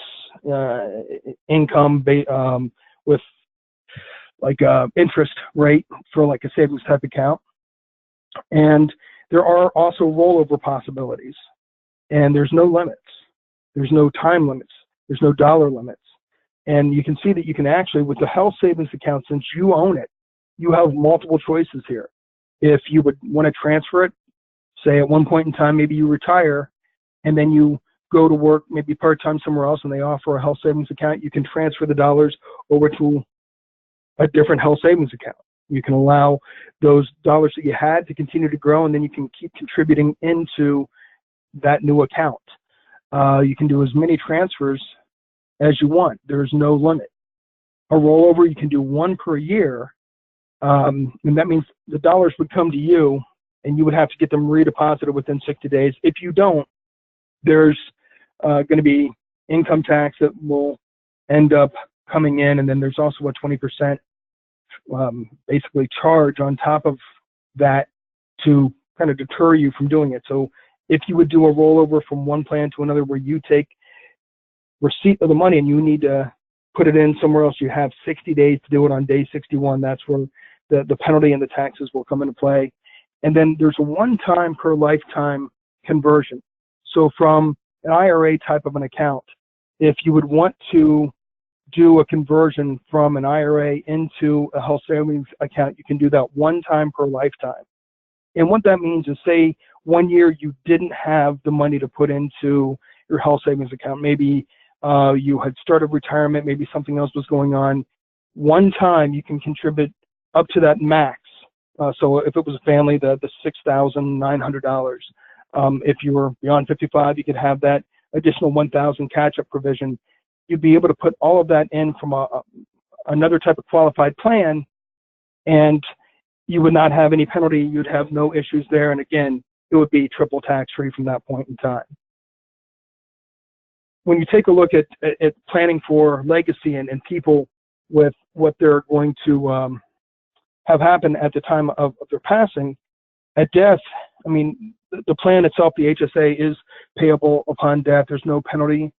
income with like interest rate for like a savings type account. And there are also rollover possibilities, and there's no limits. There's no time limits. There's no dollar limits. And you can see that you can actually, with the health savings account, since you own it, you have multiple choices here. If you would want to transfer it, say at one point in time, maybe you retire and then you go to work maybe part-time somewhere else and they offer a health savings account, you can transfer the dollars over to a different health savings account. You can allow those dollars that you had to continue to grow, and then you can keep contributing into that new account. You can do as many transfers as you want. There's no limit. A rollover, you can do one per year, and that means the dollars would come to you and you would have to get them redeposited within 60 days. If you don't, there's going to be income tax that will end up coming in, and then there's also a 20% basically charge on top of that to kind of deter you from doing it. So if you would do a rollover from one plan to another where you take receipt of the money and you need to put it in somewhere else, you have 60 days to do it. On day 61, that's where the penalty and the taxes will come into play. And then there's a one-time per lifetime conversion. So from an IRA type of an account, if you would want to do a conversion from an IRA into a health savings account, you can do that one time per lifetime. And what that means is, say 1 year you didn't have the money to put into your health savings account. Maybe you had started retirement, maybe something else was going on. One time you can contribute up to that max. So if it was a family, the $6,900. If you were beyond 55, you could have that additional $1,000 catch-up provision. You'd be able to put all of that in from another type of qualified plan, and you would not have any penalty. You'd have no issues there. And again, it would be triple tax-free from that point in time. When you take a look at planning for legacy and people with what they're going to have happen at the time of their passing, at death, I mean, the plan itself, the HSA, is payable upon death. There's no penalty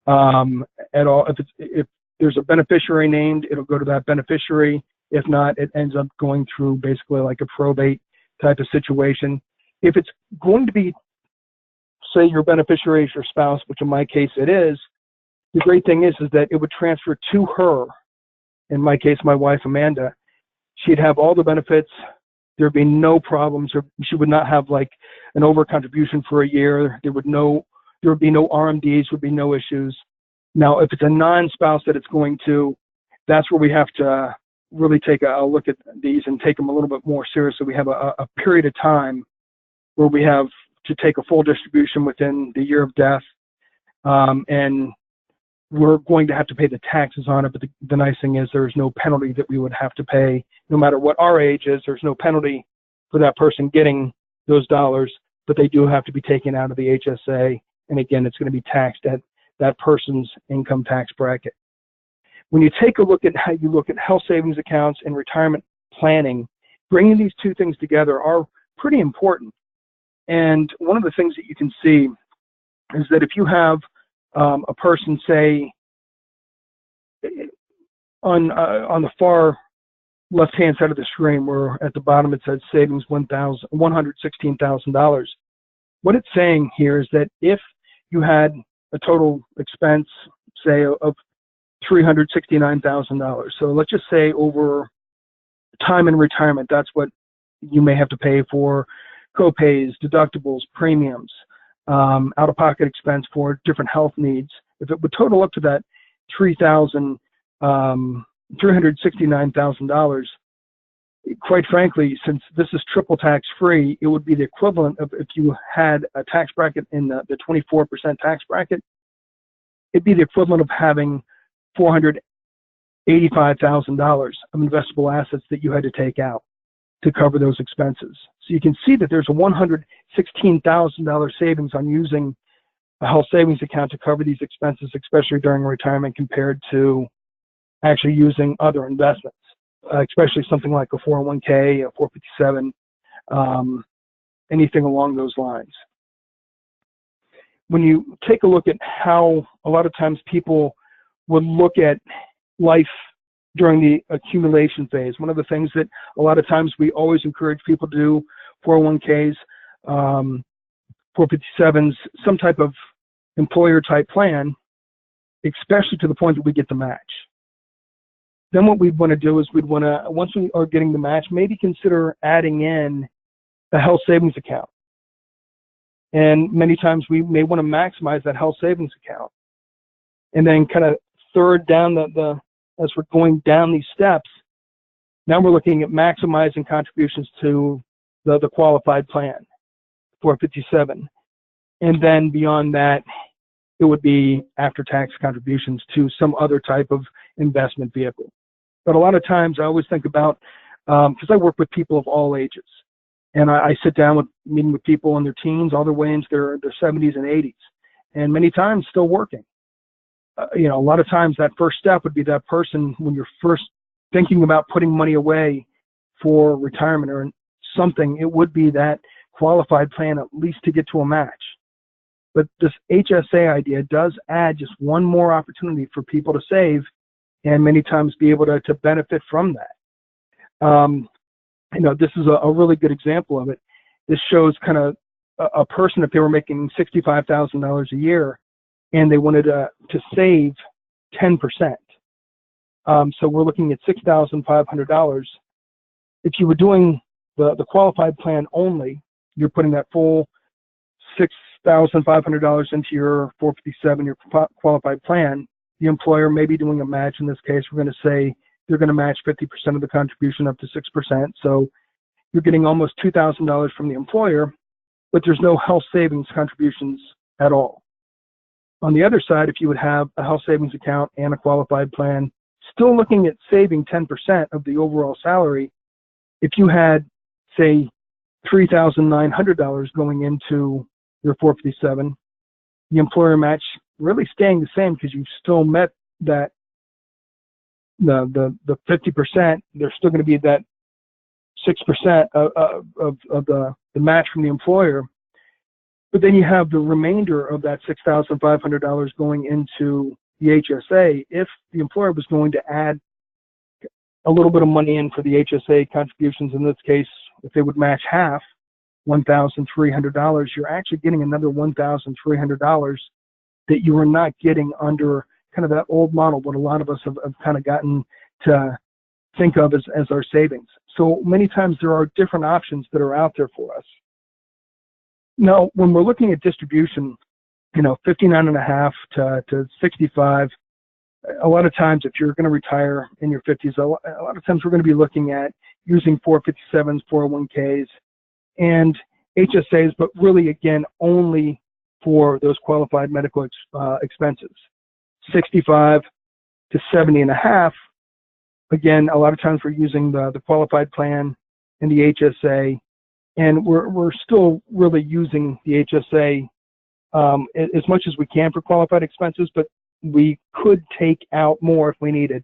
at all. If there's a beneficiary named, it'll go to that beneficiary. If not, it ends up going through basically like a probate type of situation. If it's going to be, say your beneficiary is your spouse, which in my case it is, the great thing is that it would transfer to her. In my case, my wife, Amanda, she'd have all the benefits. There'd be no problems. She would not have like an over contribution for a year. There would be no RMDs, would be no issues. Now, if it's a non-spouse that it's going to, that's where we have to really take a look at these and take them a little bit more seriously. We have a period of time where we have to take a full distribution within the year of death, and we're going to have to pay the taxes on it. But the nice thing is there's no penalty that we would have to pay. No matter what our age is, there's no penalty for that person getting those dollars, but they do have to be taken out of the HSA. And again, it's going to be taxed at that person's income tax bracket. When you take a look at how you look at health savings accounts and retirement planning, bringing these two things together are pretty important. And one of the things that you can see is that if you have a person, say, on the far left-hand side of the screen, where at the bottom it says savings $116,000, what it's saying here is that if you had a total expense, say, of $369,000, so let's just say over time in retirement, that's what you may have to pay for co-pays, deductibles, premiums, out-of-pocket expense for different health needs. If it would total up to that $369,000, quite frankly, since this is triple tax-free, it would be the equivalent of if you had a tax bracket in the 24% tax bracket, it'd be the equivalent of having $485,000 of investable assets that you had to take out to cover those expenses. So you can see that there's a $116,000 savings on using a health savings account to cover these expenses, especially during retirement, compared to actually using other investments, especially something like a 401k, a 457, anything along those lines. When you take a look at how a lot of times people would look at life during the accumulation phase, one of the things that a lot of times we always encourage people to do, 401ks, 457s, some type of employer type plan, especially to the point that we get the match. Then what we'd want to do is we'd want to, once we are getting the match, maybe consider adding in a health savings account. And many times we may want to maximize that health savings account. And then kind of third down as we're going down these steps, now we're looking at maximizing contributions to the qualified plan, 457. And then beyond that, it would be after-tax contributions to some other type of investment vehicle. But a lot of times I always think about, because I work with people of all ages, and I sit down meeting with people in their teens all the way into their 70s and 80s, and many times still working. A lot of times that first step would be that person when you're first thinking about putting money away for retirement or something, it would be that qualified plan at least to get to a match. But this HSA idea does add just one more opportunity for people to save and many times be able to benefit from that. This is a really good example of it. This shows kind of a person, if they were making $65,000 a year and they wanted to save 10%. So we're looking at $6,500. If you were doing the qualified plan only, you're putting that full $6,500 into your 457, your qualified plan. The employer may be doing a match. In this case, we're going to say they're going to match 50% of the contribution up to 6%. So you're getting almost $2,000 from the employer, but there's no health savings contributions at all. On the other side, if you would have a health savings account and a qualified plan, still looking at saving 10% of the overall salary, if you had, say, $3,900 going into your 457, the employer match really staying the same because you've still met that the 50%. There's still going to be that 6% of the match from the employer. But then you have the remainder of that $6,500 going into the HSA. If the employer was going to add a little bit of money in for the HSA contributions, in this case, if they would match half, $1,300, you're actually getting another $1,300 that you are not getting under kind of that old model, what a lot of us have kind of gotten to think of as our savings. So many times there are different options that are out there for us. Now, when we're looking at distribution, 59.5 to 65, a lot of times if you're going to retire in your 50s, a lot of times we're going to be looking at using 457s, 401ks, and HSAs, but really, again, only for those qualified medical expenses. 65 to 70.5, again, a lot of times we're using the qualified plan and the HSA, and we're still really using the HSA as much as we can for qualified expenses, but we could take out more if we needed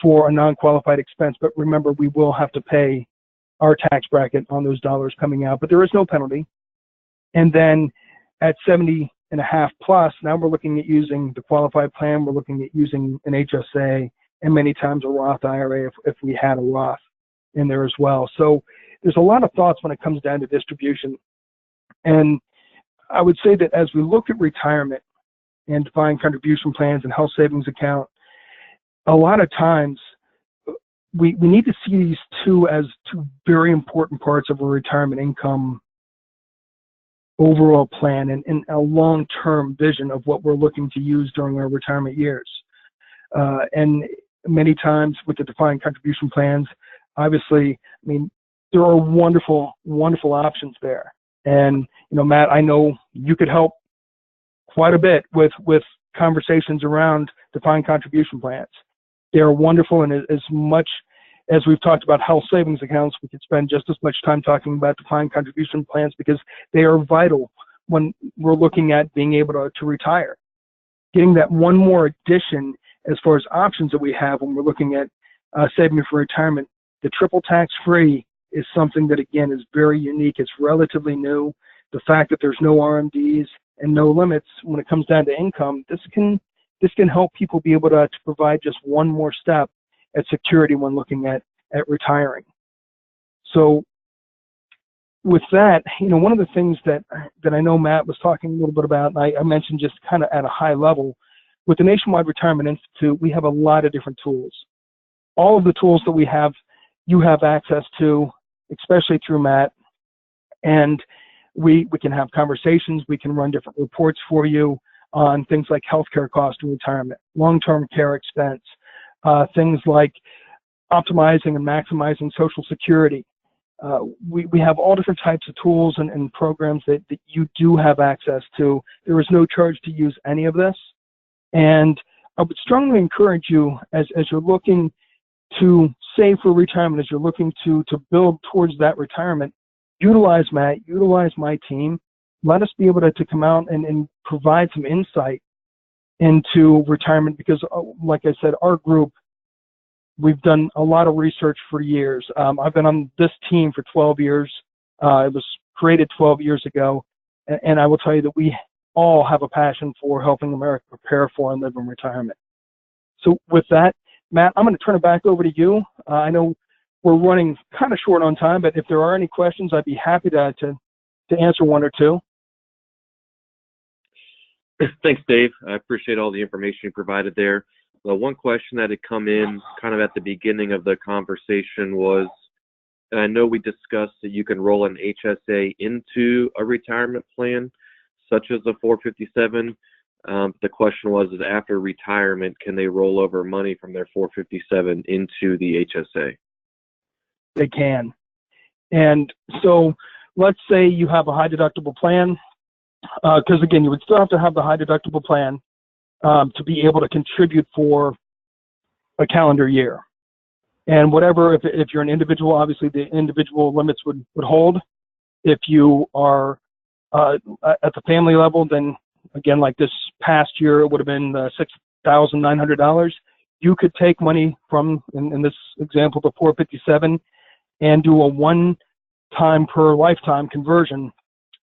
for a non-qualified expense. But remember, we will have to pay our tax bracket on those dollars coming out, but there is no penalty. And then at 70.5 plus, now we're looking at using the qualified plan, we're looking at using an HSA, and many times a Roth IRA if we had a Roth in there as well. So there's a lot of thoughts when it comes down to distribution. And I would say that as we look at retirement and defined contribution plans and health savings account, a lot of times we need to see these two as two very important parts of a retirement income overall plan and a long-term vision of what we're looking to use during our retirement years. And many times with the defined contribution plans, obviously, there are wonderful, wonderful options there. And, Matt, I know you could help quite a bit with conversations around defined contribution plans. They are wonderful, and as much as we've talked about health savings accounts, we could spend just as much time talking about defined contribution plans because they are vital when we're looking at being able to retire. Getting that one more addition as far as options that we have when we're looking at saving for retirement, the triple tax-free is something that, again, is very unique. It's relatively new. The fact that there's no RMDs and no limits when it comes down to income, this can help people be able to provide just one more step at security when looking at retiring. So with that, one of the things that I know Matt was talking a little bit about, and I mentioned just kind of at a high level, with the Nationwide Retirement Institute, we have a lot of different tools. All of the tools that we have, you have access to, especially through Matt. And we can have conversations. We can run different reports for you on things like healthcare cost in retirement, long-term care expense, things like optimizing and maximizing Social Security. We have all different types of tools and programs that you do have access to. There is no charge to use any of this. And I would strongly encourage you, as you're looking to save for retirement, as you're looking to build towards that retirement, utilize Matt, utilize my team. Let us be able to come out and provide some insight into retirement because, like I said, our group, we've done a lot of research for years. I've been on this team for 12 years. It was created 12 years ago. And I will tell you that we all have a passion for helping America prepare for and live in retirement. So with that, Matt, I'm going to turn it back over to you. I know we're running kind of short on time, but if there are any questions, I'd be happy to answer one or two. Thanks, Dave. I appreciate all the information you provided there. The one question that had come in kind of at the beginning of the conversation was, and I know we discussed that you can roll an HSA into a retirement plan, such as a 457. The question was, is after retirement, can they roll over money from their 457 into the HSA? They can. And so let's say you have a high deductible plan, because again, you would still have to have the high deductible plan to be able to contribute for a calendar year. And whatever, if you're an individual, obviously the individual limits would hold. If you are at the family level, then again, like this past year, it would have been $6,900. You could take money from, in this example, the 457, and do a one-time per lifetime conversion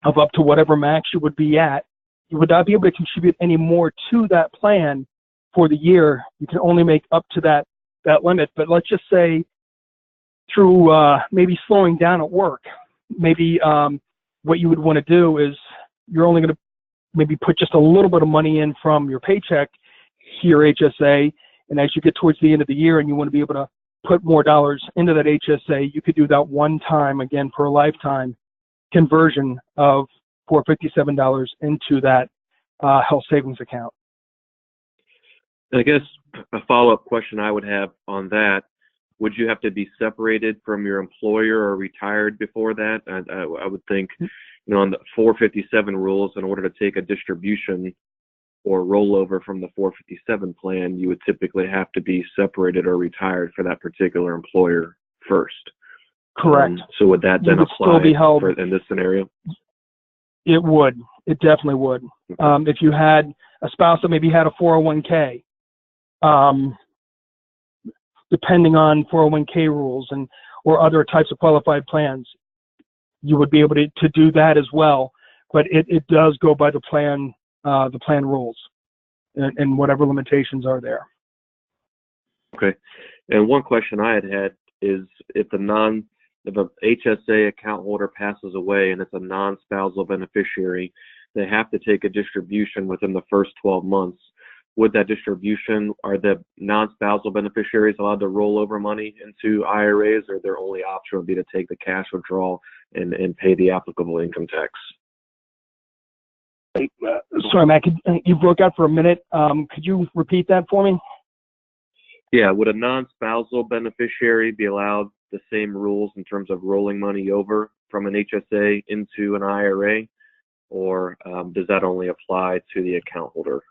of up to whatever max you would be at. You would not be able to contribute any more to that plan for the year. You can only make up to that limit. But let's just say through maybe slowing down at work, maybe what you would want to do is you're only going to maybe put just a little bit of money in from your paycheck to your HSA. And as you get towards the end of the year and you want to be able to put more dollars into that HSA, you could do that one time, again, per lifetime conversion of $457 into that health savings account. I guess a follow-up question I would have on that, would you have to be separated from your employer or retired before that? I would think, on the 457 rules, in order to take a distribution or rollover from the 457 plan, you would typically have to be separated or retired for that particular employer first. Correct. So would that then apply still be held in this scenario? It would. It definitely would. Okay. If you had a spouse that maybe had a 401k, depending on 401k rules or other types of qualified plans, you would be able to do that as well. But it does go by the plan rules and whatever limitations are there. Okay. And one question I had is if a HSA account holder passes away and it's a non-spousal beneficiary, they have to take a distribution within the first 12 months. Would that distribution, are the non-spousal beneficiaries allowed to roll over money into IRAs, or their only option would be to take the cash withdrawal and pay the applicable income tax? Sorry, Matt, you broke out for a minute. Could you repeat that for me? Yeah, would a non-spousal beneficiary be allowed the same rules in terms of rolling money over from an HSA into an IRA, or does that only apply to the account holder?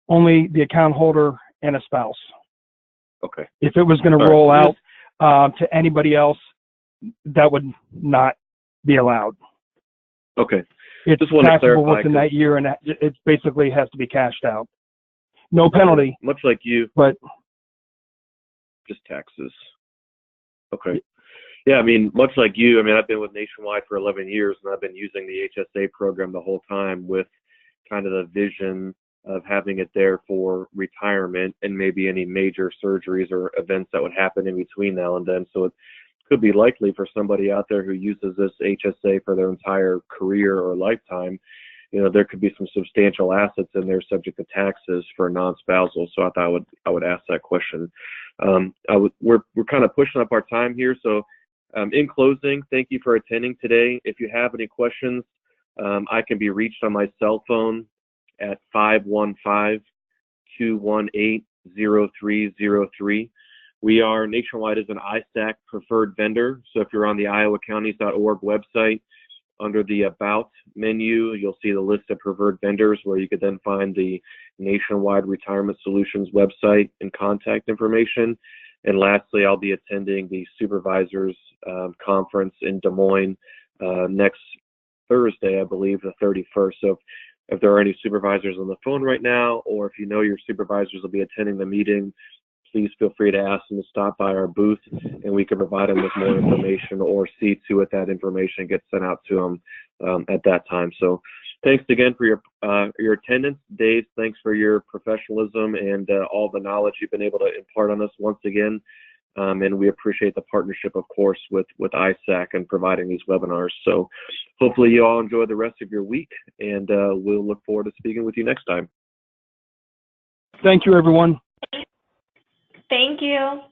Only the account holder and a spouse. Okay. If it was going to roll out to anybody else, that would not be allowed. Okay. It's taxable within that year, and it basically has to be cashed out. No penalty. Much like you. But just taxes. Okay. Yeah, I mean, much like you, I've been with Nationwide for 11 years, and I've been using the HSA program the whole time with kind of the vision of having it there for retirement and maybe any major surgeries or events that would happen in between now and then. So it could be likely for somebody out there who uses this HSA for their entire career or lifetime, there could be some substantial assets in there subject to taxes for non-spousal. So I thought I would ask that question. We're kind of pushing up our time here. So in closing, thank you for attending today. If you have any questions, I can be reached on my cell phone at 515-218-0303. We are nationwide as an ISAC preferred vendor. So if you're on the iowacounties.org website, under the About menu, you'll see the list of preferred vendors where you could then find the Nationwide Retirement Solutions website and contact information. And lastly, I'll be attending the Supervisors Conference in Des Moines next Thursday, I believe, the 31st. So if there are any supervisors on the phone right now, or if you know your supervisors will be attending the meeting, please feel free to ask them to stop by our booth, and we can provide them with more information or see to it that information gets sent out to them at that time. So thanks again for your attendance. Dave, thanks for your professionalism and all the knowledge you've been able to impart on us once again. And we appreciate the partnership, of course, with ISAC and providing these webinars. So hopefully you all enjoy the rest of your week, and we'll look forward to speaking with you next time. Thank you, everyone. Thank you.